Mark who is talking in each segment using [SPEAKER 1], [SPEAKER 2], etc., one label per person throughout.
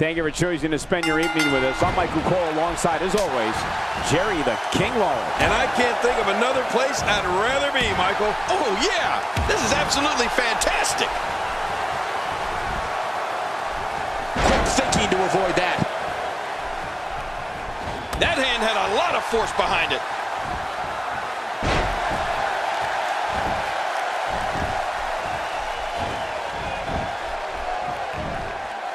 [SPEAKER 1] Thank you for choosing to spend your evening with us. I'm Michael Cole alongside, as always, Jerry the King Lawler.
[SPEAKER 2] And I can't think of another place I'd rather be, Michael. Oh, yeah. This is absolutely fantastic.
[SPEAKER 3] Quick thinking to avoid that.
[SPEAKER 2] That hand had a lot of force behind it.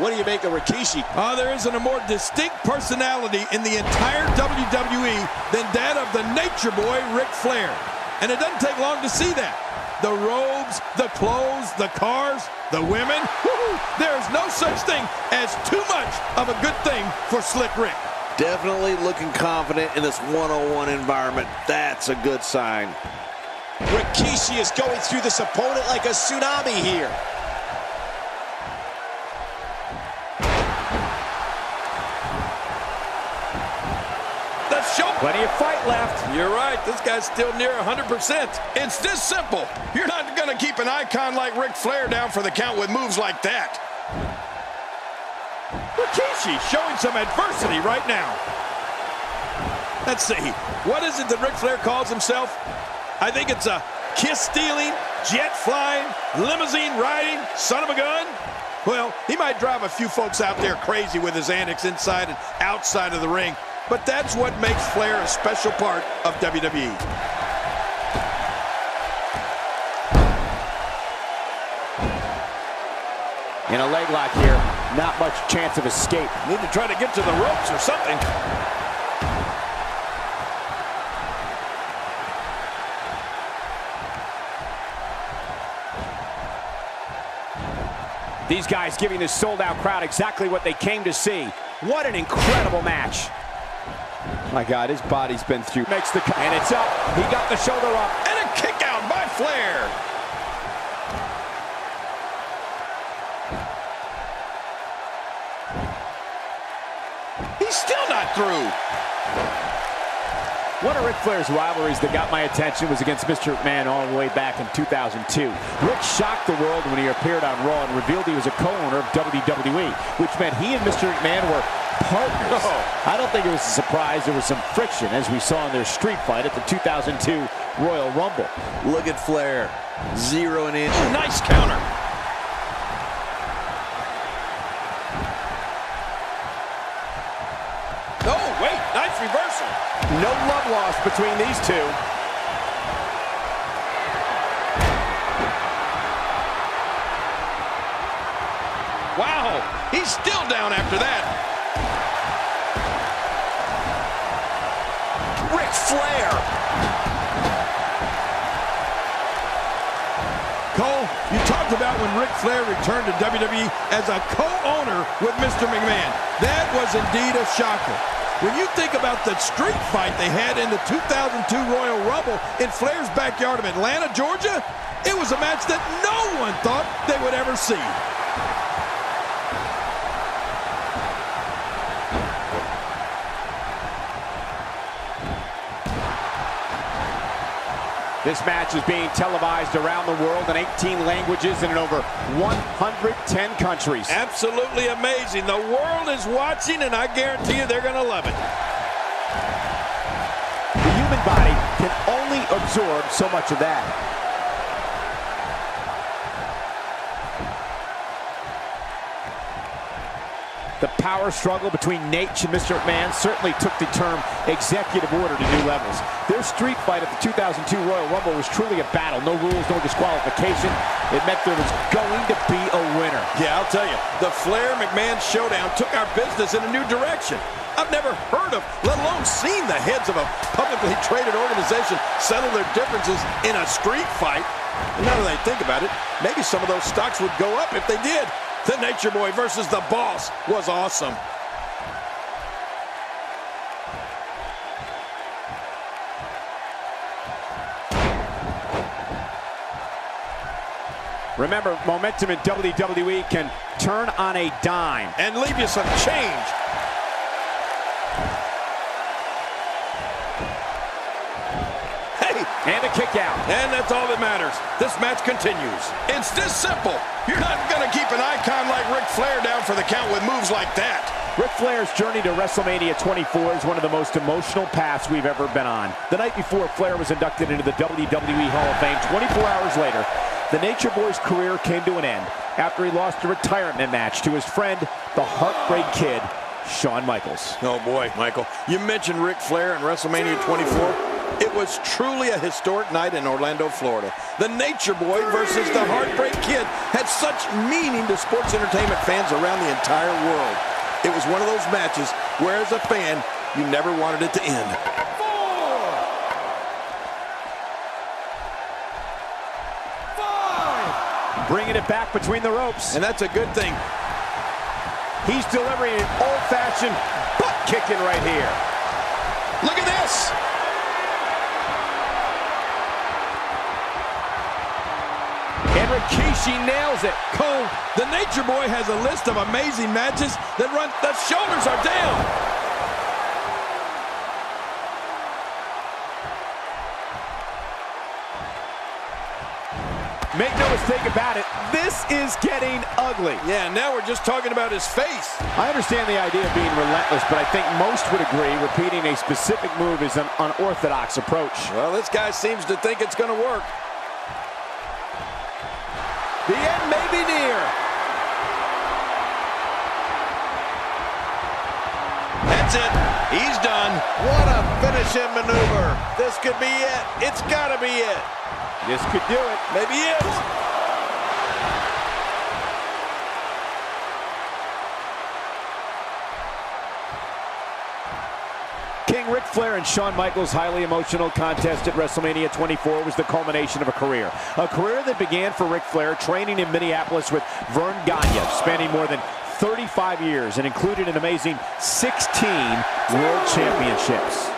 [SPEAKER 3] What do you make of Rikishi?
[SPEAKER 2] There isn't a more distinct personality in the entire WWE than that of the Nature Boy, Ric Flair. And it doesn't take long to see that. The robes, the clothes, the cars, the women. There's no such thing as too much of a good thing for Slick Rick.
[SPEAKER 4] Definitely looking confident in this one-on-one environment. That's a good sign.
[SPEAKER 3] Rikishi is going through this opponent like a tsunami here.
[SPEAKER 1] Plenty of fight left.
[SPEAKER 2] You're right. This guy's still near 100%. It's this simple. You're not going to keep an icon like Ric Flair down for the count with moves like that. Rikishi showing some adversity right now. Let's see. What is it that Ric Flair calls himself? I think it's a kiss-stealing, jet-flying, limousine-riding son of a gun. Well, he might drive a few folks out there crazy with his antics inside and outside of the ring. But that's what makes Flair a special part of WWE.
[SPEAKER 1] In a leg lock here, not much chance of escape.
[SPEAKER 2] Need to try to get to the ropes or something.
[SPEAKER 1] These guys giving this sold-out crowd exactly what they came to see. What an incredible match. My God, his body's been through. Makes the cut, and it's up. He got the shoulder up.
[SPEAKER 2] And a kick out by Flair. He's still not through.
[SPEAKER 1] One of Ric Flair's rivalries that got my attention was against Mr. McMahon all the way back in 2002. Rick shocked the world when he appeared on Raw and revealed he was a co-owner of WWE, which meant he and Mr. McMahon were partners. I don't think it was a surprise there was some friction, as we saw in their street fight at the 2002 Royal Rumble.
[SPEAKER 4] Look at Flair, zeroing in.
[SPEAKER 2] Nice counter. Oh, wait, nice reversal.
[SPEAKER 1] No love lost between these two.
[SPEAKER 2] Wow, he's still down after that.
[SPEAKER 3] Ric Flair.
[SPEAKER 2] Cole, you talked about when Ric Flair returned to WWE as a co-owner with Mr. McMahon. That was indeed a shocker. When you think about the street fight they had in the 2002 Royal Rumble in Flair's backyard of Atlanta, Georgia, it was a match that no one thought they would ever see.
[SPEAKER 1] This match is being televised around the world in 18 languages and in over 110 countries.
[SPEAKER 2] Absolutely amazing. The world is watching, and I guarantee you they're going to love it.
[SPEAKER 1] The human body can only absorb so much of that. The power struggle between Nate and Mr. McMahon certainly took the term executive order to new levels. Their street fight at the 2002 Royal Rumble was truly a battle. No rules, no disqualification. It meant there was going to be a winner.
[SPEAKER 2] Yeah, I'll tell you, the Flair-McMahon showdown took our business in a new direction. I've never heard of, let alone seen, the heads of a publicly traded organization settle their differences in a street fight. And now that I think about it, maybe some of those stocks would go up if they did. The Nature Boy versus the Boss was awesome.
[SPEAKER 1] Remember, momentum in WWE can turn on a dime
[SPEAKER 2] and leave you some change.
[SPEAKER 1] And a kick out.
[SPEAKER 2] And that's all that matters. This match continues. It's this simple. You're not going to keep an icon like Ric Flair down for for the count with moves like that.
[SPEAKER 1] Ric Flair's journey to WrestleMania 24 is one of the most emotional paths we've ever been on. The night before Flair was inducted into the WWE Hall of Fame, 24 hours later, the Nature Boy's career came to an end after he lost a retirement match to his friend, the Heartbreak Kid, Shawn Michaels.
[SPEAKER 2] Oh boy, Michael, you mentioned Ric Flair and WrestleMania 24. It was truly a historic night in Orlando, Florida. The Nature Boy versus the Heartbreak Kid had such meaning to sports entertainment fans around the entire world. It was one of those matches where, as a fan, you never wanted it to end.
[SPEAKER 1] 4, 5. Bringing it back between the ropes.
[SPEAKER 2] And that's a good thing.
[SPEAKER 1] He's delivering an old-fashioned butt kicking right here.
[SPEAKER 2] Look at this.
[SPEAKER 1] And Rikishi nails it.
[SPEAKER 2] Cole, the Nature Boy has a list of amazing matches that run, the shoulders are down.
[SPEAKER 1] Make no mistake about it, this is getting ugly.
[SPEAKER 2] Yeah, now we're just talking about his face.
[SPEAKER 1] I understand the idea of being relentless, but I think most would agree repeating a specific move is an unorthodox approach.
[SPEAKER 2] Well, this guy seems to think it's going to work.
[SPEAKER 1] The end may be near.
[SPEAKER 2] That's it. He's done.
[SPEAKER 4] What a finishing maneuver. This could be it. It's got to be it.
[SPEAKER 1] This could do it.
[SPEAKER 2] Maybe it.
[SPEAKER 1] King Ric Flair and Shawn Michaels' highly emotional contest at WrestleMania 24 was the culmination of a career. A career that began for Ric Flair training in Minneapolis with Vern Gagne, spanning more than 35 years and included an amazing 16 World Championships.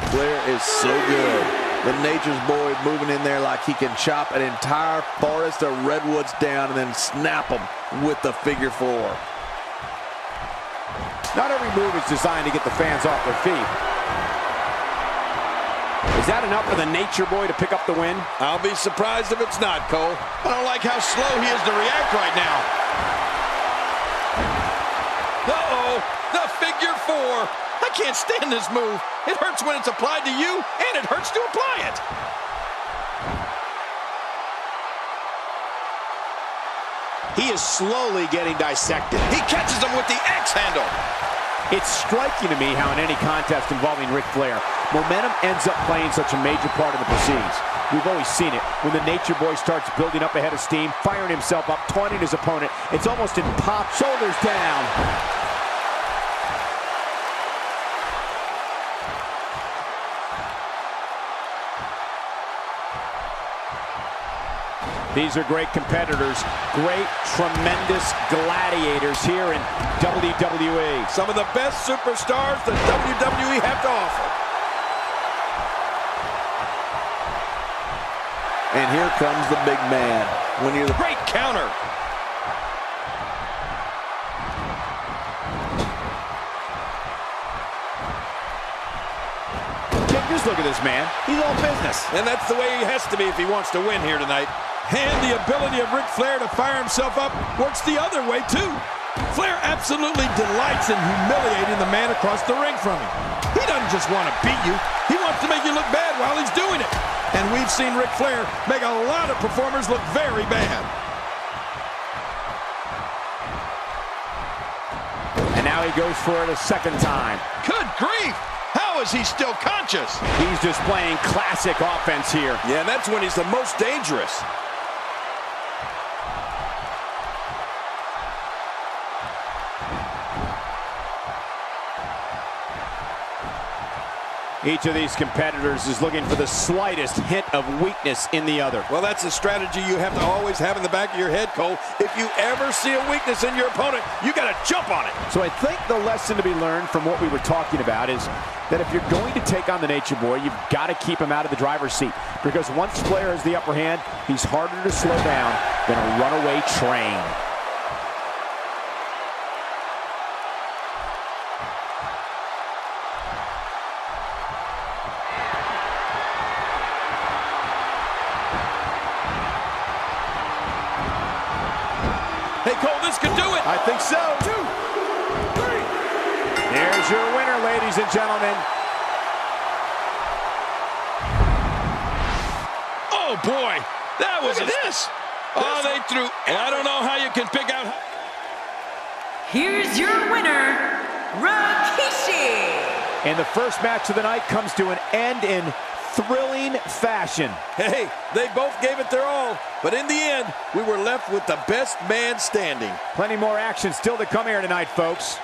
[SPEAKER 4] Flair is so good. The Nature's Boy moving in there like he can chop an entire forest of redwoods down and then snap them with the figure 4.
[SPEAKER 1] Not every move is designed to get the fans off their feet. Is that enough for the Nature Boy to pick up the win?
[SPEAKER 2] I'll be surprised if it's not, Cole. I don't like how slow he is to react right now. Uh-oh, the figure 4. I can't stand this move. It hurts when it's applied to you, and it hurts to apply it.
[SPEAKER 3] He is slowly getting dissected.
[SPEAKER 2] He catches him with the axe handle.
[SPEAKER 1] It's striking to me how in any contest involving Ric Flair, momentum ends up playing such a major part of the proceedings. We've always seen it. When the Nature Boy starts building up a head of steam, firing himself up, taunting his opponent, it's almost in pop. Shoulders down. These are great competitors, great, tremendous gladiators here in WWE.
[SPEAKER 2] Some of the best superstars that WWE have to offer.
[SPEAKER 4] And here comes the big man. When you're the
[SPEAKER 2] Great counter.
[SPEAKER 1] Just look at this man. He's all business.
[SPEAKER 2] And that's the way he has to be if he wants to win here tonight. And the ability of Ric Flair to fire himself up works the other way, too. Flair absolutely delights in humiliating the man across the ring from him. He doesn't just want to beat you. He wants to make you look bad while he's doing it. And we've seen Ric Flair make a lot of performers look very bad.
[SPEAKER 1] And now he goes for it a second time.
[SPEAKER 2] Good grief! How is he still conscious?
[SPEAKER 1] He's displaying classic offense here.
[SPEAKER 2] Yeah, and that's when he's the most dangerous.
[SPEAKER 1] Each of these competitors is looking for the slightest hint of weakness in the other.
[SPEAKER 2] Well, that's a strategy you have to always have in the back of your head, Cole. If you ever see a weakness in your opponent, you got to jump on it.
[SPEAKER 1] So I think the lesson to be learned from what we were talking about is that if you're going to take on the Nature Boy, you've got to keep him out of the driver's seat. Because once Flair has the upper hand, he's harder to slow down than a runaway train.
[SPEAKER 2] Hey, Cole, this could do it.
[SPEAKER 4] I think so.
[SPEAKER 3] 2, 3.
[SPEAKER 1] Here's your winner, ladies and gentlemen.
[SPEAKER 2] Oh, boy. That was this. Oh, they threw. And I don't know how you can pick out.
[SPEAKER 5] Here's your winner, Rikishi.
[SPEAKER 1] And the first match of the night comes to an end in thrilling fashion.
[SPEAKER 2] Hey, they both gave it their all, but in the end, we were left with the best man standing.
[SPEAKER 1] Plenty more action still to come here tonight, folks.